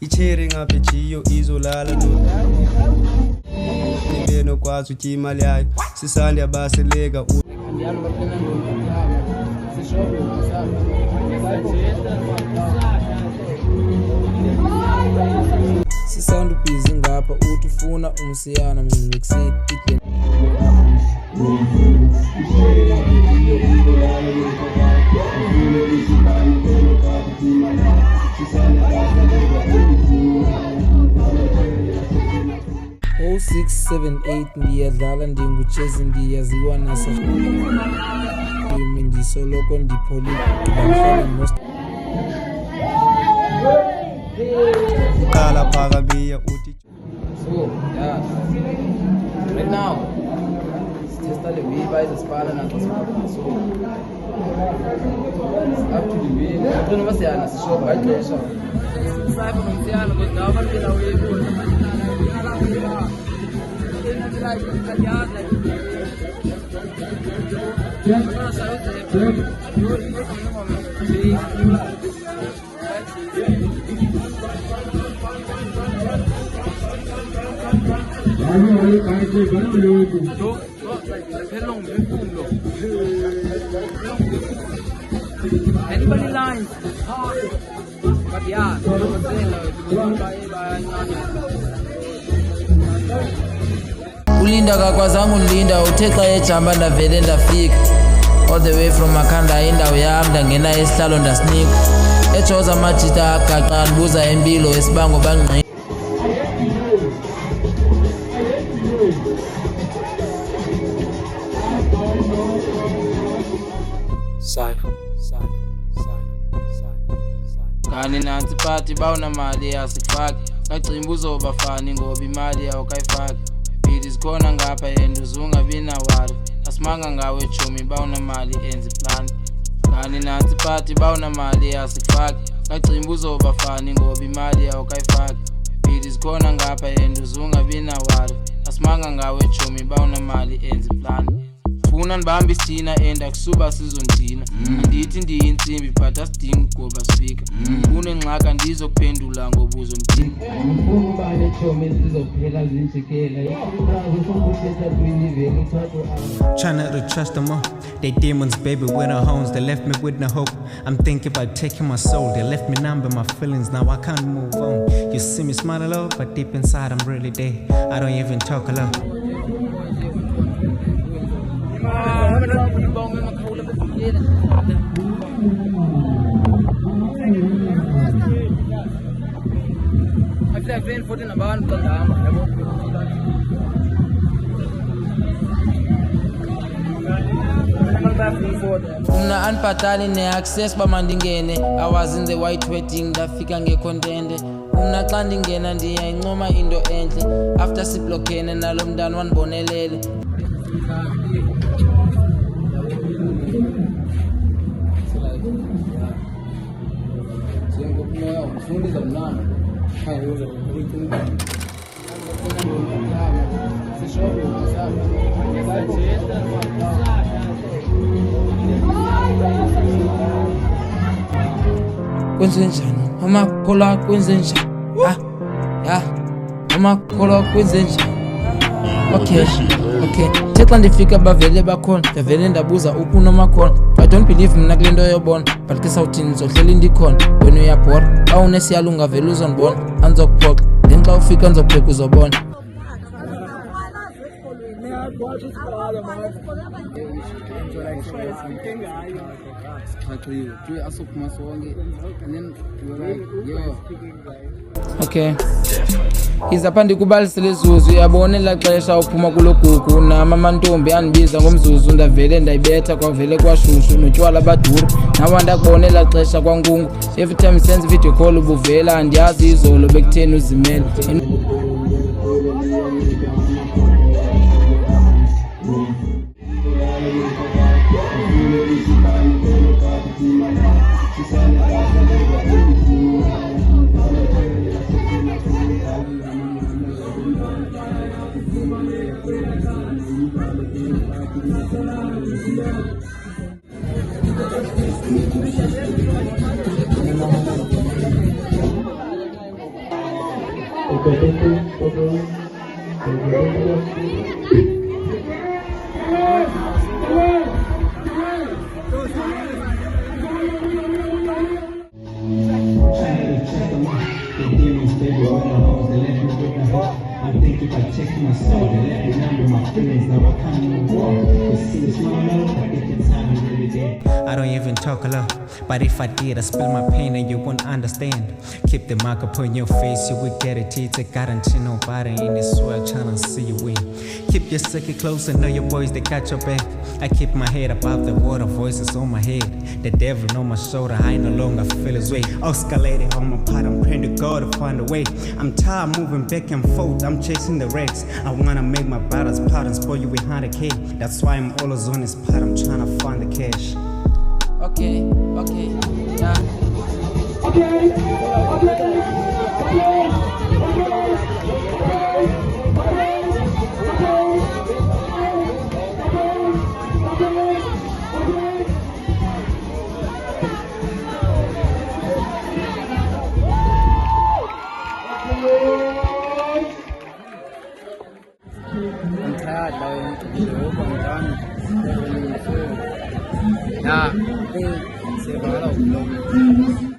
Ichere ngaphe chiyo izolala no Nibeno kwazi uthi imali yayo sisande abaseleka Sisanda busy ngapha uthi ufuna umsiyana ngikusi Oh 678 ndiyadlala ndinguchezi ndiyaziwa nasa ndisoloko ndipholi Kala phakamiya uthi So, yeah. Right now, testa le wheel by the spala na so. Up to the wheel. Ito naman siya na show by pressure. Sai pa nung siya no dapat pila wheel ko. Anybody lines? But yeah, ulinda kakwazangu ulinda uthexa ejamba ndavele ndafika all the way from Makhanda indawo yami ndangena esihlalo ndasinika ejoza amajita agaqa ndibuza impilo esibango bangqi Kani nansi phathi bawunamali yasifaki ngacimba uzobafani ngoba imali awukayifaki Bidi zikhona ngapha yena uzungabi nawali asimanga ngawe chomi bawunamali enzi plan Kani nansi phathi bawunamali yasifaki ngacimba uzobafani ngoba imali awukayifaki Bidi zikhona ngapha yena uzungabi nawali asimanga ngawe chomi bawunamali enzi plan Funa nibamba isithina enda kusuba sizondina Andithi ndiyinsimbi but asidingi ugoba speaker Kunengxaka ndizokuphendula ngoba uzondina Ubane chomi zizophela zinjikela Trying to trust them all. They demons, baby, with their homes. They left me with no hope. I'm thinking about taking my soul. They left me numb by my feelings. Now I can't move on. You see me smile a lot, but deep inside I'm really dead. I don't even talk a lot. Umna anpatali ne-access bamandingene I was in the white wedding ndafika ngecontende Umna xa ndingena ndiyayincoma into entle After siblockene nalo mntana wanibonelele Kwenze njani? Amakhola kwenze njani? Amakhola kwenze njani? Okay. Thexa ndifika bavele bakhona ndavele ndabuza ukunomakhona I don't believe mna kule nto yobona but ke sawuthini ndizohleli ndikhona wena uyabhora xa unesiyalo ungavele uzondibona andizokuphoxa then xa ufika ndizobheka uzobona Okay. Izapha ndikubalisele izuzu uyabona elaa xesha uphuma kulo gugu nama amantombi andibiza ngomzuzu ndavele ndayibetha kwavele kwashushu notywala baduru nawa ndakubona elaa xesha kwankungu every time senze video call ubuvela andiyazi izolo bekutheni uzimele I think if I check my soul, they let me number my feelings. Now I can't move on. You see, it's my love, I think it's time every day. I don't even talk a lot, but if I did, I spill my pain and you won't understand. Keep the mark upon your face, you will get it. It's a guarantee nobody in this world trying to see you win. Keep your circuit close and know your boys, they got your back. I keep my head above the water, voices on my head. The devil on my shoulder, I no longer feel his weight. Escalating on my part, I'm praying to God to find a way. I'm tired moving back and forth, I'm chasing the racks. I wanna make my brothers proud and spoil you with 100K. That's why I'm always on this part, I'm trying to find the cash. Okay, yeah. I'm tired by the open gun. Yeah, I think it's about